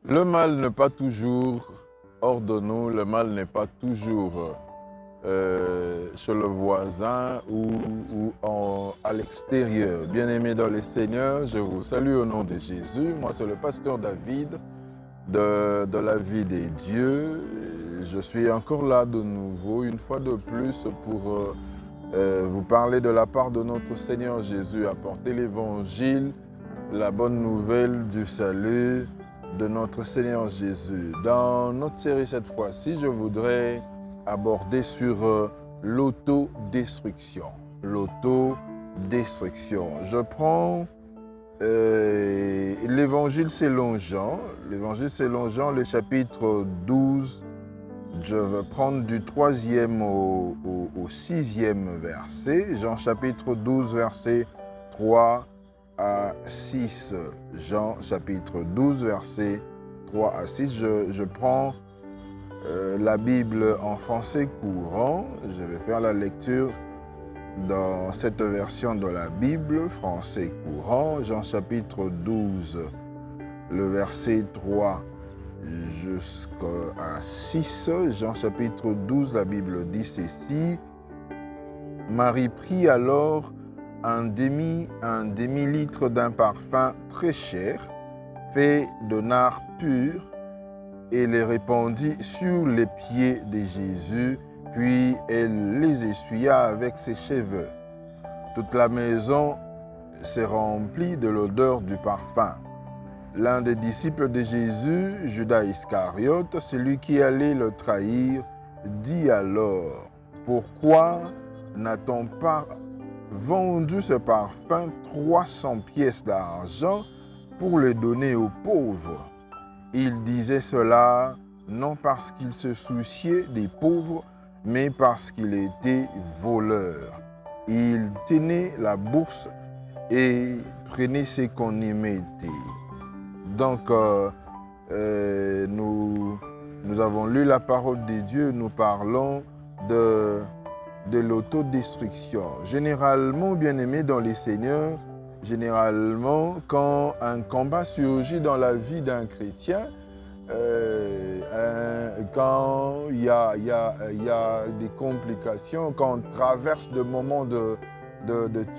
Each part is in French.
Le mal n'est pas toujours hors de nous, le mal n'est pas toujours chez le voisin ou à l'extérieur. Bien-aimés dans le Seigneur, je vous salue au nom de Jésus. Moi, c'est le pasteur David de la vie des dieux. Je suis encore là de nouveau, une fois de plus, pour vous parler de la part de notre Seigneur Jésus, apporter l'évangile, la bonne nouvelle du salut de notre Seigneur Jésus. Dans notre série cette fois-ci, je voudrais aborder sur l'autodestruction. L'autodestruction. Je prends l'évangile selon Jean. L'évangile selon Jean, le chapitre 12. Je vais prendre du 3e au 6e verset. Jean chapitre 12, verset 3 à 6. Jean chapitre 12, verset 3 à 6. Je prends la Bible en français courant. Je vais faire la lecture dans cette version de la Bible, français courant. Jean chapitre 12, le verset 3 jusqu'à 6. Jean chapitre 12, la Bible dit ceci. Marie prit alors un demi-litre d'un parfum très cher, fait de nard pur, et les répandit sur les pieds de Jésus, puis elle les essuya avec ses cheveux. Toute la maison s'est remplie de l'odeur du parfum. L'un des disciples de Jésus, Judas Iscariote, celui qui allait le trahir, dit alors, « Pourquoi n'a-t-on pas vendu ce parfum 300 pièces d'argent pour le donner aux pauvres ?» Il disait cela non parce qu'il se souciait des pauvres, mais parce qu'il était voleur. Il tenait la bourse et prenait ce qu'on y mettait. Donc, nous avons lu la parole de Dieu, nous parlons de l'autodestruction. Généralement, bien-aimés dans les seigneurs, généralement, quand un combat surgit dans la vie d'un chrétien, quand il y a des complications, quand on traverse des moments de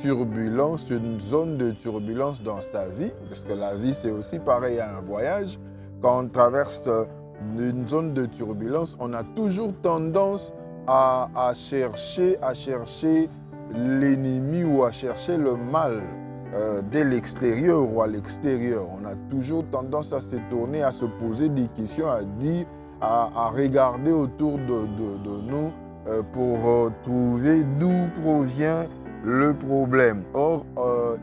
turbulence, une zone de turbulence dans sa vie, parce que la vie c'est aussi pareil à un voyage, quand on traverse une zone de turbulence, on a toujours tendance à chercher l'ennemi ou à chercher le mal de l'extérieur ou à l'extérieur. On a toujours tendance à se tourner, à se poser des questions, à regarder autour de nous pour trouver d'où provient le problème. Or,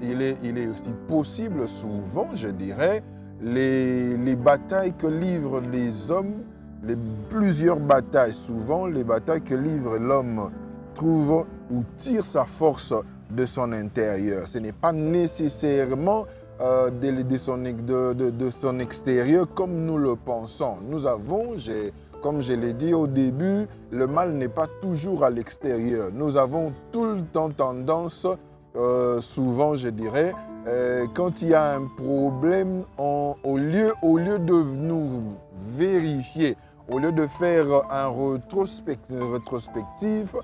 il est aussi possible souvent, je dirais, les batailles que livrent les hommes, plusieurs batailles, souvent les batailles que livre l'homme trouve ou tire sa force de son intérieur. Ce n'est pas nécessairement de son extérieur comme nous le pensons. Nous avons, comme je l'ai dit au début, le mal n'est pas toujours à l'extérieur. Nous avons tout le temps tendance, souvent je dirais, quand il y a un problème, au lieu de nous vérifier, au lieu de faire un rétrospectif,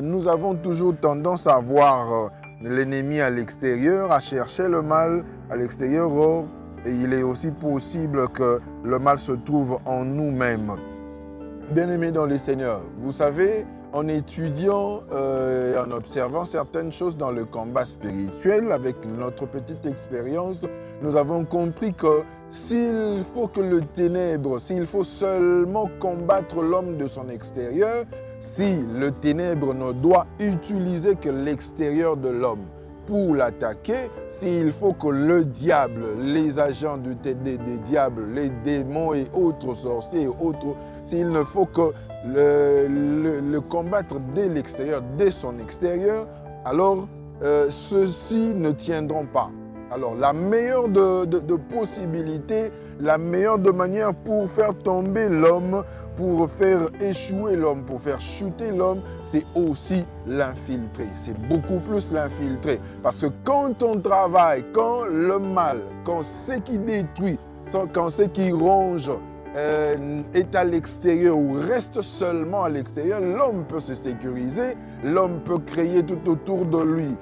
nous avons toujours tendance à voir l'ennemi à l'extérieur, à chercher le mal à l'extérieur. Or, il est aussi possible que le mal se trouve en nous-mêmes. Bien-aimés dans le Seigneur, vous savez, en étudiant, en observant certaines choses dans le combat spirituel, avec notre petite expérience, nous avons compris que s'il faut que le ténèbre, s'il faut seulement combattre l'homme de son extérieur, si le ténèbre ne doit utiliser que l'extérieur de l'homme pour l'attaquer, s'il faut que le diable, les agents des diables, les démons et autres sorciers et autres, s'il ne faut que le combattre dès l'extérieur, dès son extérieur, alors ceux-ci ne tiendront pas. Alors la meilleure de possibilités, la meilleure de manière pour faire tomber l'homme, pour faire échouer l'homme, pour faire chuter l'homme, c'est aussi l'infiltrer. C'est beaucoup plus l'infiltrer. Parce que quand on travaille, quand le mal, quand ce qui détruit, quand ce qui ronge est à l'extérieur ou reste seulement à l'extérieur, l'homme peut se sécuriser, l'homme peut créer tout autour de lui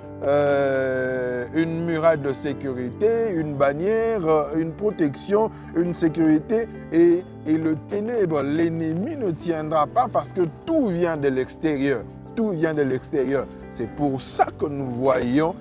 une muraille de sécurité, une bannière, une protection, une sécurité et le ténèbre, l'ennemi ne tiendra pas parce que tout vient de l'extérieur. Tout vient de l'extérieur. C'est pour ça que nous voyons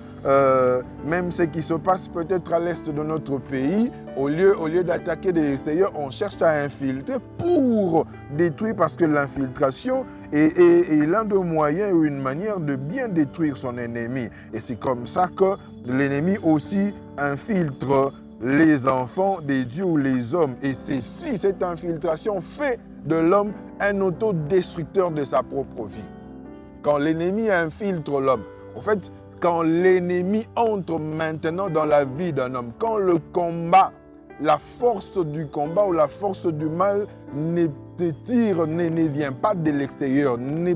même ce qui se passe peut-être à l'est de notre pays, au lieu d'attaquer de l'extérieur, on cherche à infiltrer pour détruire parce que l'infiltration est l'un des moyens ou une manière de bien détruire son ennemi. Et c'est comme ça que l'ennemi aussi infiltre les enfants des dieux ou les hommes. Et c'est si cette infiltration fait de l'homme un autodestructeur de sa propre vie. Quand l'ennemi infiltre l'homme, en fait, quand l'ennemi entre maintenant dans la vie d'un homme, quand le combat, la force du combat ou la force du mal ne vient pas de l'extérieur, ne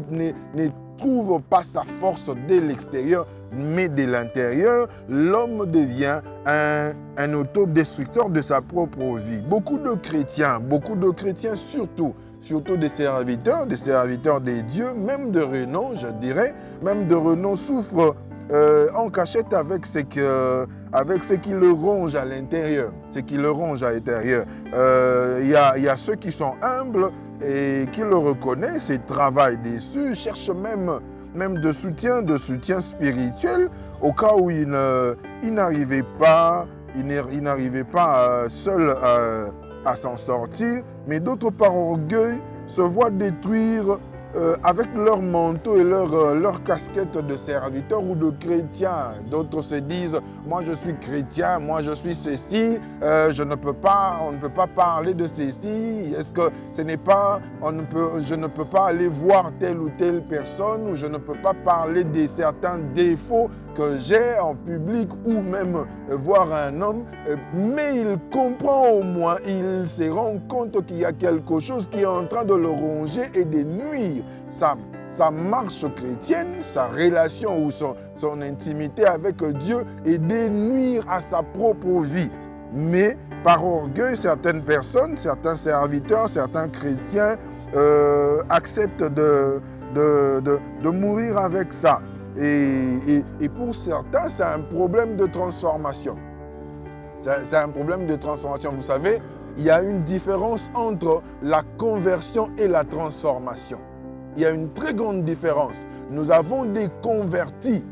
trouve pas sa force de l'extérieur, mais de l'intérieur, l'homme devient un autodestructeur de sa propre vie. Beaucoup de chrétiens surtout des serviteurs des dieux, même de renom, je dirais, même de renom souffrent en cachette avec ce qui le ronge à l'intérieur. Il y a ceux qui sont humbles et qui le reconnaissent et travaillent dessus, cherchent même de soutien spirituel au cas où ils n'arrivaient pas seuls à s'en sortir, mais d'autres par orgueil se voient détruire avec leur manteau et leur casquette de serviteur ou de chrétien. D'autres se disent, moi je suis chrétien, moi je suis ceci, on ne peut pas parler de ceci, est-ce que je ne peux pas aller voir telle ou telle personne, ou je ne peux pas parler de certains défauts que j'ai en public, ou même voir un homme, mais il comprend au moins, il se rend compte qu'il y a quelque chose qui est en train de le ronger et de nuire sa marche chrétienne, sa relation ou son intimité avec Dieu et de nuire à sa propre vie. Mais par orgueil, certaines personnes, certains serviteurs, certains chrétiens acceptent de mourir avec ça. Et pour certains, c'est un problème de transformation. C'est un problème de transformation. Vous savez, il y a une différence entre la conversion et la transformation. Il y a une très grande différence. Nous avons des convertis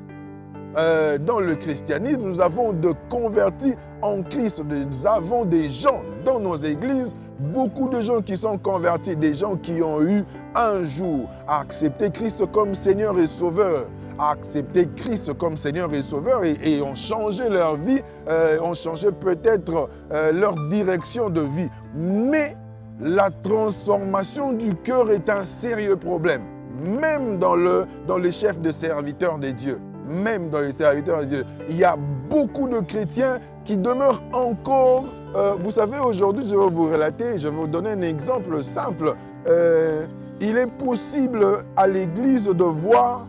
dans le christianisme, nous avons des convertis en Christ. Nous avons des gens dans nos églises, beaucoup de gens qui sont convertis, des gens qui ont eu un jour à accepter Christ comme Seigneur et Sauveur, à accepter Christ comme Seigneur et Sauveur et ont changé leur vie, ont changé peut-être leur direction de vie. Mais la transformation du cœur est un sérieux problème, même dans les chefs de serviteurs des dieux. Même dans les serviteurs de Dieu, il y a beaucoup de chrétiens qui demeurent encore. Vous savez, aujourd'hui, je vais vous relater, je vais vous donner un exemple simple. Il est possible à l'église de voir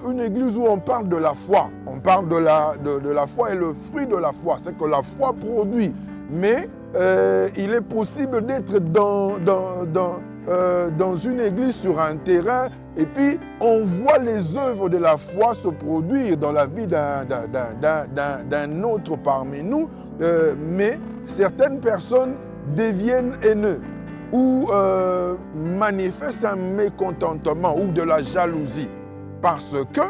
une église où on parle de la foi. On parle de la foi et le fruit de la foi, c'est que la foi produit. Mais il est possible d'être dans une église sur un terrain et puis on voit les œuvres de la foi se produire dans la vie d'un autre parmi nous, mais certaines personnes deviennent haineux ou manifestent un mécontentement ou de la jalousie parce que,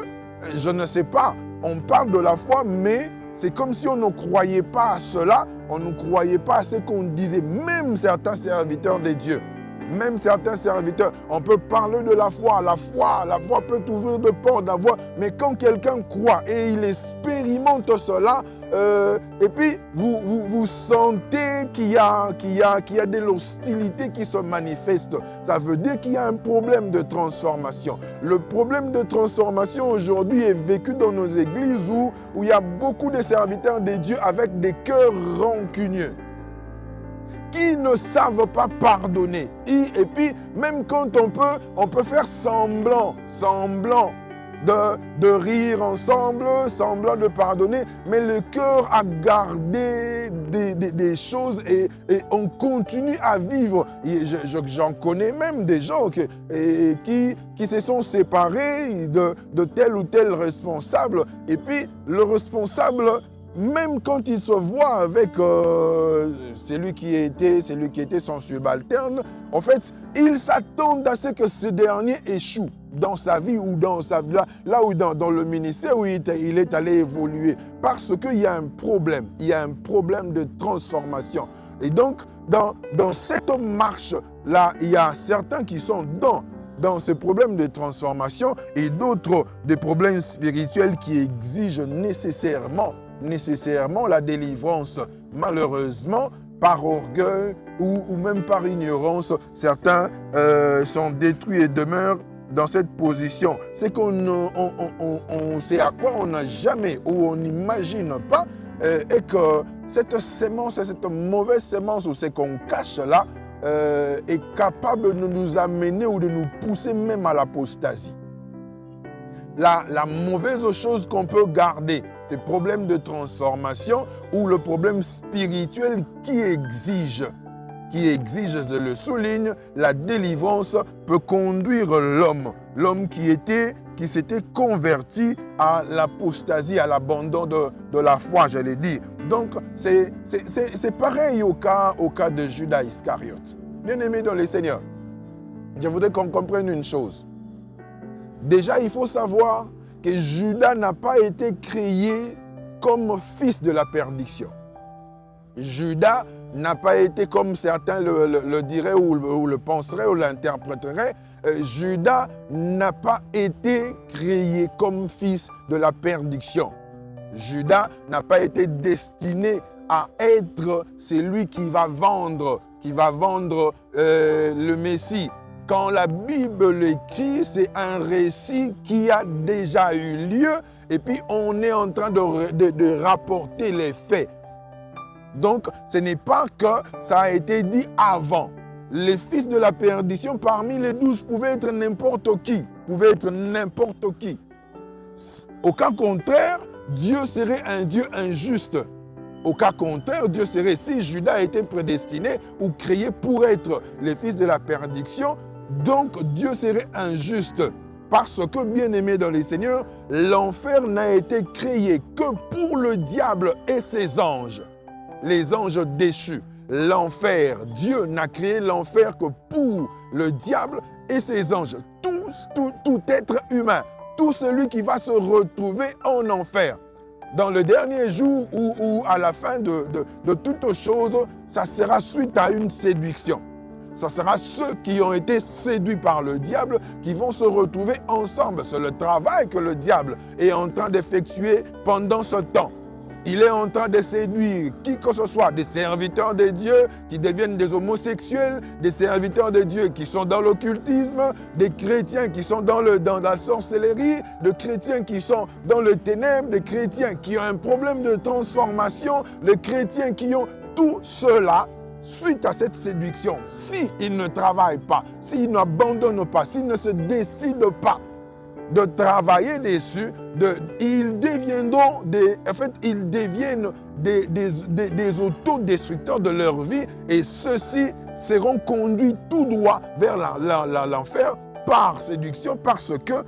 je ne sais pas, on parle de la foi, mais c'est comme si on ne croyait pas à cela, on ne croyait pas à ce qu'on disait, même certains serviteurs de Dieu. Même certains serviteurs, on peut parler de la foi peut ouvrir de portes, mais quand quelqu'un croit et il expérimente cela, et puis vous sentez qu'il y a de l'hostilité qui se manifeste, ça veut dire qu'il y a un problème de transformation. Le problème de transformation aujourd'hui est vécu dans nos églises où il y a beaucoup de serviteurs de Dieu avec des cœurs rancunieux, qui ne savent pas pardonner. Et puis, même quand on peut faire semblant de rire ensemble, semblant de pardonner, mais le cœur a gardé des choses et on continue à vivre. J'en connais même des gens qui se sont séparés de tel ou tel responsable. Et puis le responsable, même quand il se voit avec celui qui était son subalterne, en fait, il s'attend à ce que ce dernier échoue dans sa vie ou là où dans le ministère où il est allé évoluer. Parce qu'il y a un problème, il y a un problème de transformation. Et donc, dans cette marche-là, il y a certains qui sont dans ce problème de transformation et d'autres des problèmes spirituels qui exigent nécessairement la délivrance. Malheureusement, par orgueil ou même par ignorance, certains sont détruits et demeurent dans cette position. C'est qu'on sait à quoi on n'a jamais ou on n'imagine pas et que cette sémence, cette mauvaise sémence ou ce qu'on cache là est capable de nous amener ou de nous pousser même à l'apostasie. La mauvaise chose qu'on peut garder, c'est le problème de transformation ou le problème spirituel qui exige, je le souligne, la délivrance peut conduire l'homme qui s'était converti à l'apostasie, à l'abandon de la foi, j'allais dire. Donc, c'est pareil au cas de Judas Iscariote. Bien-aimé dans le Seigneur, je voudrais qu'on comprenne une chose. Déjà, il faut savoir que Judas n'a pas été créé comme fils de la perdition. Judas n'a pas été, comme certains le diraient ou le penseraient ou l'interpréteraient, Judas n'a pas été créé comme fils de la perdition. Judas n'a pas été destiné à être celui qui va vendre le Messie. Quand la Bible l'écrit, c'est un récit qui a déjà eu lieu et puis on est en train de rapporter les faits. Donc, ce n'est pas que ça a été dit avant. Les fils de la perdition, parmi les 12, pouvaient être n'importe qui. Au cas contraire, Dieu serait un Dieu injuste. Au cas contraire, Dieu serait, si Judas était prédestiné ou créé pour être les fils de la perdition, donc Dieu serait injuste. Parce que, bien-aimé dans les Seigneurs, l'enfer n'a été créé que pour le diable et ses anges. Les anges déchus. L'enfer, Dieu n'a créé l'enfer que pour le diable et ses anges. Tout être humain, tout celui qui va se retrouver en enfer. Dans le dernier jour ou à la fin de toute chose, ça sera suite à une séduction. Ce sera ceux qui ont été séduits par le diable qui vont se retrouver ensemble. C'est le travail que le diable est en train d'effectuer pendant ce temps. Il est en train de séduire qui que ce soit, des serviteurs de Dieu qui deviennent des homosexuels, des serviteurs de Dieu qui sont dans l'occultisme, des chrétiens qui sont dans la sorcellerie, des chrétiens qui sont dans le ténèbre, des chrétiens qui ont un problème de transformation, les chrétiens qui ont tout cela. Suite à cette séduction, s'ils ne travaillent pas, s'ils n'abandonnent pas, s'ils ne se décident pas de travailler dessus, ils deviennent des autodestructeurs de leur vie et ceux-ci seront conduits tout droit vers l'enfer par séduction parce que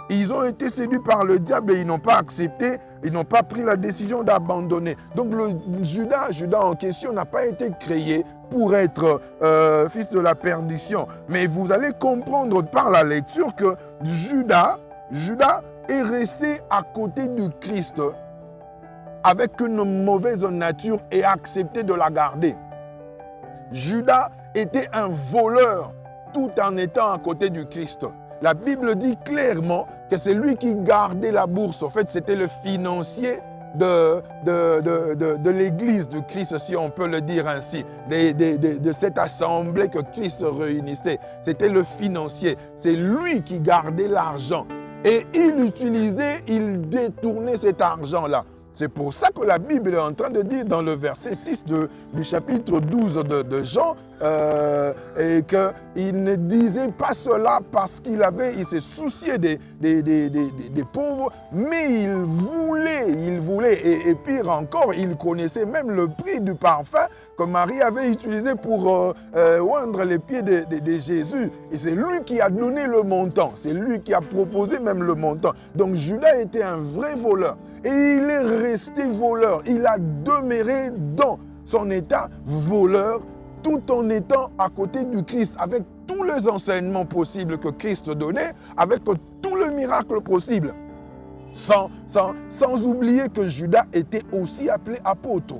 ils ont été séduits par le diable et ils n'ont pas accepté, ils n'ont pas pris la décision d'abandonner. Donc le Judas en question n'a pas été créé pour être fils de la perdition. Mais vous allez comprendre par la lecture que Judas est resté à côté du Christ avec une mauvaise nature et a accepté de la garder. Judas était un voleur tout en étant à côté du Christ. La Bible dit clairement que c'est lui qui gardait la bourse. En fait, c'était le financier de l'Église de Christ, si on peut le dire ainsi, de cette assemblée que Christ réunissait. C'était le financier. C'est lui qui gardait l'argent. Et il détournait cet argent-là. C'est pour ça que la Bible est en train de dire dans le verset 6 du chapitre 12 de Jean et qu'il ne disait pas cela parce qu'il se souciait des pauvres, mais il voulait, et pire encore, il connaissait même le prix du parfum que Marie avait utilisé pour oindre les pieds de Jésus. Et c'est lui qui a donné le montant, c'est lui qui a proposé même le montant. Donc Judas était un vrai voleur. Et il est resté voleur. Il a demeuré dans son état voleur tout en étant à côté du Christ, avec tous les enseignements possibles que Christ donnait, avec tous les miracles possibles. Sans oublier que Judas était aussi appelé apôtre.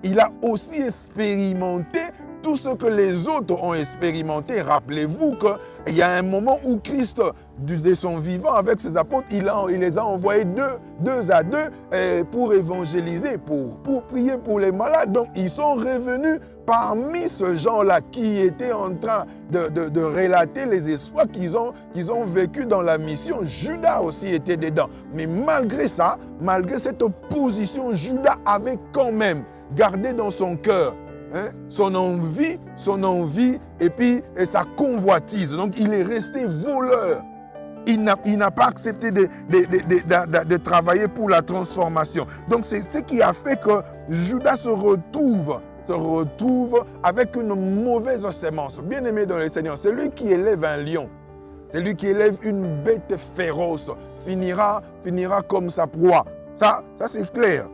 Il a aussi expérimenté tout ce que les autres ont expérimenté. Rappelez-vous qu'il y a un moment où Christ, de son vivant avec ses apôtres, il les a envoyés deux à deux pour évangéliser, pour prier pour les malades. Donc, ils sont revenus parmi ce gens-là qui étaient en train de relater les exploits qu'ils ont vécu dans la mission. Judas aussi était dedans. Mais malgré ça, malgré cette opposition, Judas avait quand même gardé dans son cœur son envie et sa convoitise. Donc il est resté voleur. Il n'a pas accepté de travailler pour la transformation. Donc c'est ce qui a fait que Judas se retrouve avec une mauvaise sémence. Bien aimé dans le Seigneur, c'est lui qui élève un lion. C'est lui qui élève une bête féroce. Finira comme sa proie. Ça c'est clair.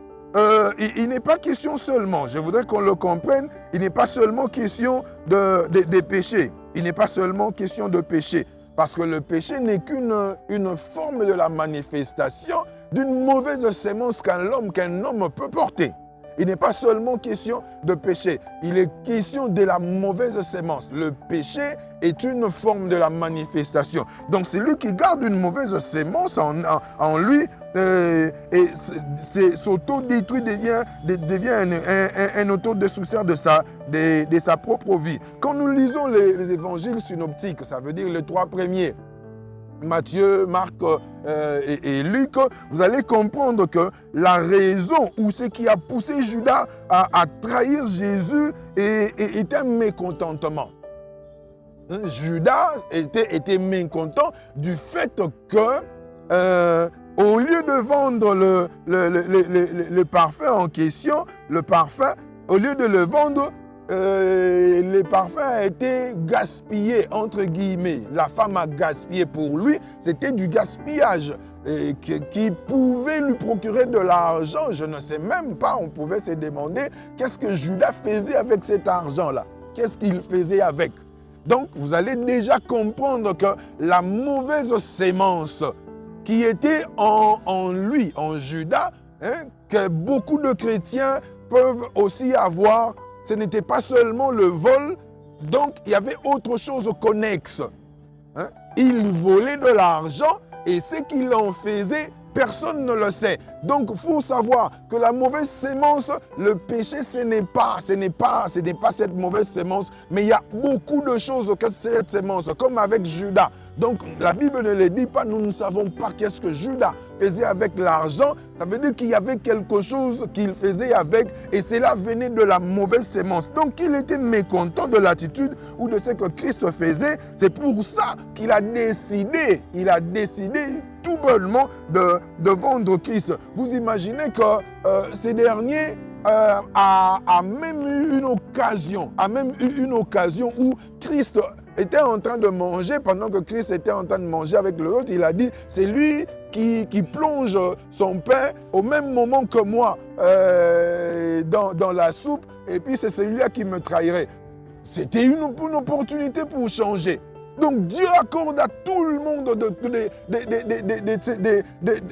Il n'est pas question seulement, je voudrais qu'on le comprenne, il n'est pas seulement question de péché. Il n'est pas seulement question de péché. Parce que le péché n'est qu'une forme de la manifestation d'une mauvaise sémence qu'un homme peut porter. Il n'est pas seulement question de péché, il est question de la mauvaise sémence. Le péché est une forme de la manifestation. Donc celui qui garde une mauvaise sémence en lui, et s'auto-détruit, devient un autodestructeur de sa propre vie. Quand nous lisons les évangiles synoptiques, ça veut dire les trois premiers, Matthieu, Marc et Luc, vous allez comprendre que la raison ou ce qui a poussé Judas à trahir Jésus est un mécontentement. Judas était mécontent du fait que au lieu de vendre le parfum en question, au lieu de le vendre, le parfum a été gaspillé, entre guillemets. La femme a gaspillé pour lui. C'était du gaspillage qui pouvait lui procurer de l'argent. Je ne sais même pas, on pouvait se demander qu'est-ce que Judas faisait avec cet argent-là. Qu'est-ce qu'il faisait avec? Donc, vous allez déjà comprendre que la mauvaise sémence qui était en lui, en Judas, que beaucoup de chrétiens peuvent aussi avoir. Ce n'était pas seulement le vol, donc il y avait autre chose connexe. Il volait de l'argent et ce qu'il en faisait, personne ne le sait. Donc il faut savoir que la mauvaise sémence, le péché, ce n'est pas cette mauvaise sémence, mais il y a beaucoup de choses que cette sémence, comme avec Judas. Donc la Bible ne le dit pas, nous ne savons pas qu'est-ce que Judas faisait avec l'argent. Ça veut dire qu'il y avait quelque chose qu'il faisait avec et cela venait de la mauvaise sémence. Donc il était mécontent de l'attitude ou de ce que Christ faisait. C'est pour ça qu'il a décidé tout bonnement de vendre Christ. Vous imaginez que ces derniers a même eu une occasion où Christ était en train de manger, pendant que Christ était en train de manger avec l'autre, il a dit, c'est lui qui plonge son pain au même moment que moi dans la soupe, et puis c'est celui-là qui me trahirait. C'était une opportunité pour changer. Donc Dieu accorde à tout le monde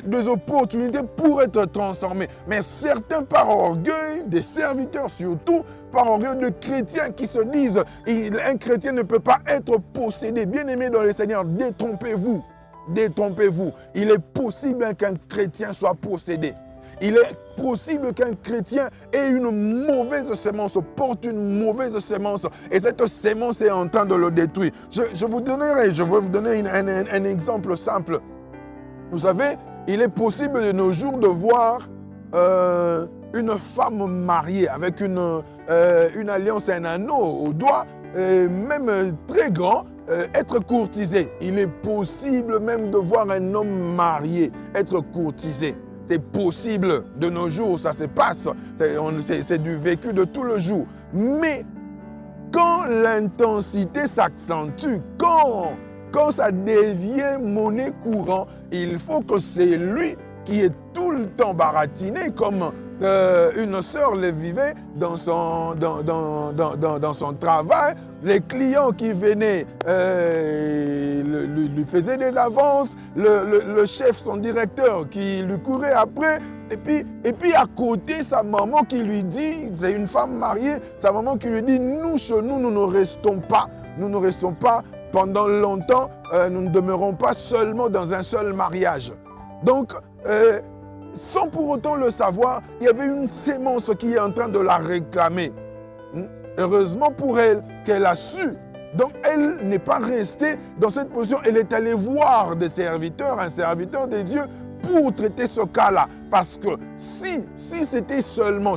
des opportunités pour être transformés. Mais certains par orgueil, des serviteurs surtout, par orgueil de chrétiens qui se disent un chrétien ne peut pas être possédé. Bien-aimés dans le Seigneur, détrompez-vous. Détrompez-vous. Il est possible qu'un chrétien soit possédé. Il est possible qu'un chrétien ait une mauvaise sémence, porte une mauvaise sémence, et cette sémence est en train de le détruire. Je vais vous donner un exemple simple. Vous savez, il est possible de nos jours de voir une femme mariée avec une alliance, un anneau au doigt, même très grand, être courtisé. Il est possible même de voir un homme marié être courtisé. C'est possible de nos jours, ça se passe. C'est du vécu de tout le jour. Mais quand l'intensité s'accentue, quand ça devient monnaie courante, il faut que c'est lui qui est tout le temps baratiné comme une sœur le vivait dans son travail. Les clients qui venaient lui faisaient des avances, le chef, son directeur qui lui courait après. Et puis à côté, sa maman qui lui dit, c'est une femme mariée, sa maman qui lui dit, nous, chez nous, nous ne restons pas. Nous ne restons pas pendant longtemps, nous ne demeurons pas seulement dans un seul mariage. Donc, sans pour autant le savoir, il y avait une sémence qui est en train de la réclamer. Heureusement pour elle qu'elle a su. Donc, elle n'est pas restée dans cette position. Elle est allée voir des serviteurs, un serviteur de Dieu, pour traiter ce cas-là. Parce que si c'était seulement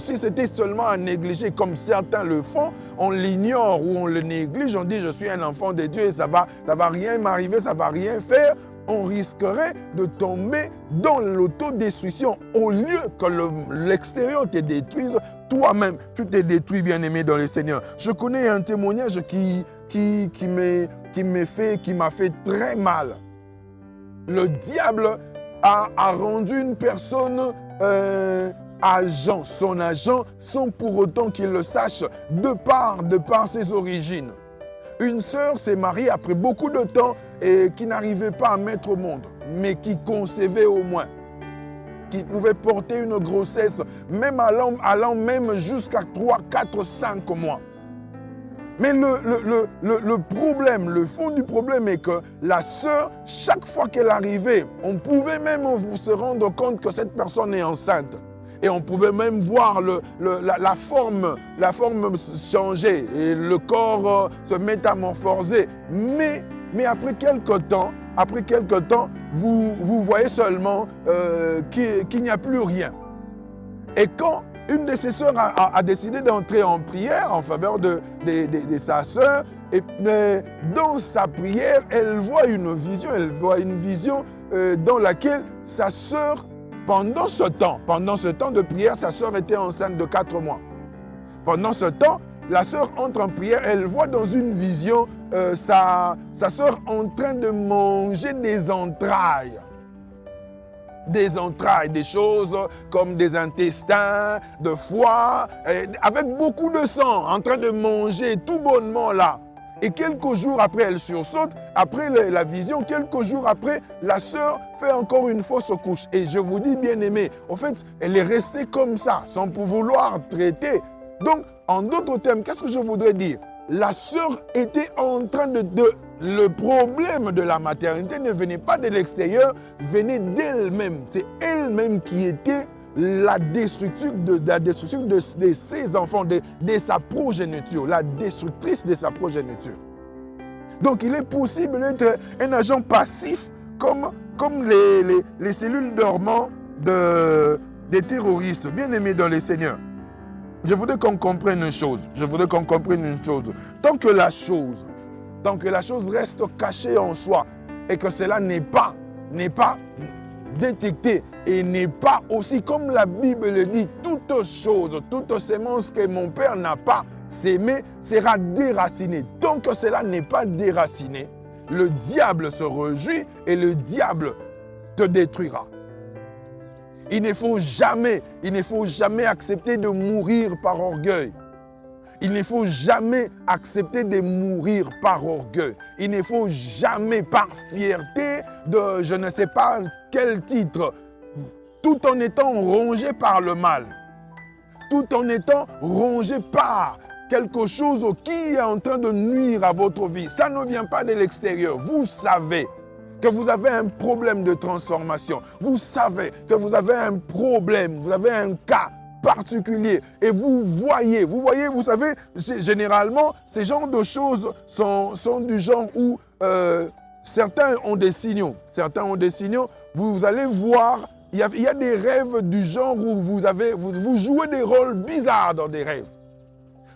à négliger comme certains le font, on l'ignore ou on le néglige, on dit je suis un enfant de Dieu et ça va rien m'arriver, ça va rien faire, on risquerait de tomber dans l'autodestruction. Au lieu que l'extérieur te détruise, toi-même, tu t'es détruit, bien-aimé dans le Seigneur. Je connais un témoignage qui m'a fait très mal. Le diable a rendu une personne agent, son agent, sans pour autant qu'il le sache, de par ses origines. Une sœur s'est mariée après beaucoup de temps et qui n'arrivait pas à mettre au monde, mais qui concevait au moins, qui pouvait porter une grossesse, même allant même jusqu'à 3, 4, 5 mois. Mais le problème, le fond du problème est que la sœur, chaque fois qu'elle arrivait, on pouvait même se rendre compte que cette personne est enceinte. Et on pouvait même voir la forme changer et le corps se métamorphoser. Mais après quelque temps, vous voyez seulement qu'il n'y a plus rien. Et quand une de ses sœurs a décidé d'entrer en prière en faveur de sa sœur, et dans sa prière, elle voit une vision dans laquelle sa sœur, pendant ce temps de prière, sa sœur était enceinte de 4 mois. Pendant ce temps, la sœur entre en prière, elle voit dans une vision sa sœur en train de manger des entrailles. Des entrailles, des choses comme des intestins, de foie, avec beaucoup de sang, en train de manger tout bonnement là. Et quelques jours après, elle sursaute, après la vision, quelques jours après, la sœur fait encore une fausse couche. Et je vous dis, bien aimé, en fait, elle est restée comme ça, sans vouloir traiter. Donc, en d'autres termes, qu'est-ce que je voudrais dire? La sœur était en train le problème de la maternité ne venait pas de l'extérieur, venait d'elle-même. C'est elle-même qui était la destructrice de ses enfants, de sa progéniture, la destructrice de sa progéniture. Donc il est possible d'être un agent passif comme les cellules dormantes des terroristes, bien aimés dans le Seigneur. Je voudrais qu'on comprenne une chose. Tant que la chose reste cachée en soi et que cela n'est pas détecté et n'est pas aussi, comme la Bible le dit, toute chose, toute sémence que mon Père n'a pas sémée sera déracinée. Tant que cela n'est pas déraciné, le diable se réjouit et le diable te détruira. Il ne faut jamais accepter de mourir par orgueil. Il ne faut jamais accepter de mourir par orgueil. Il ne faut jamais par fierté de je ne sais pas quel titre, tout en étant rongé par le mal, tout en étant rongé par quelque chose qui est en train de nuire à votre vie. Ça ne vient pas de l'extérieur. Vous savez que vous avez un problème de transformation. Vous savez que vous avez un problème, vous avez un cas particulier. Et vous savez, généralement, ces genres de choses sont du genre où certains ont des signaux. Vous allez voir, il y a des rêves du genre où vous jouez des rôles bizarres dans des rêves.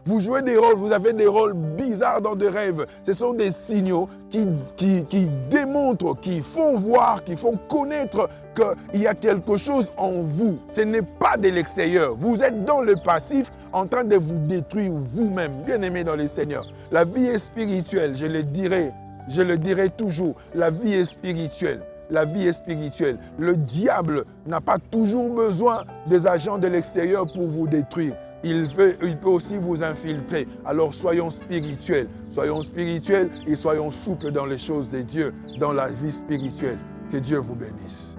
Vous jouez des rôles, vous avez des rôles bizarres dans des rêves. Ce sont des signaux qui démontrent, qui font voir, qui font connaître qu'il y a quelque chose en vous. Ce n'est pas de l'extérieur. Vous êtes dans le passif en train de vous détruire vous-même. Bien-aimés dans le Seigneur, la vie est spirituelle, je le dirai toujours, la vie est spirituelle. La vie est spirituelle. Le diable n'a pas toujours besoin des agents de l'extérieur pour vous détruire. Il peut aussi vous infiltrer. Alors soyons spirituels et soyons souples dans les choses de Dieu, dans la vie spirituelle. Que Dieu vous bénisse.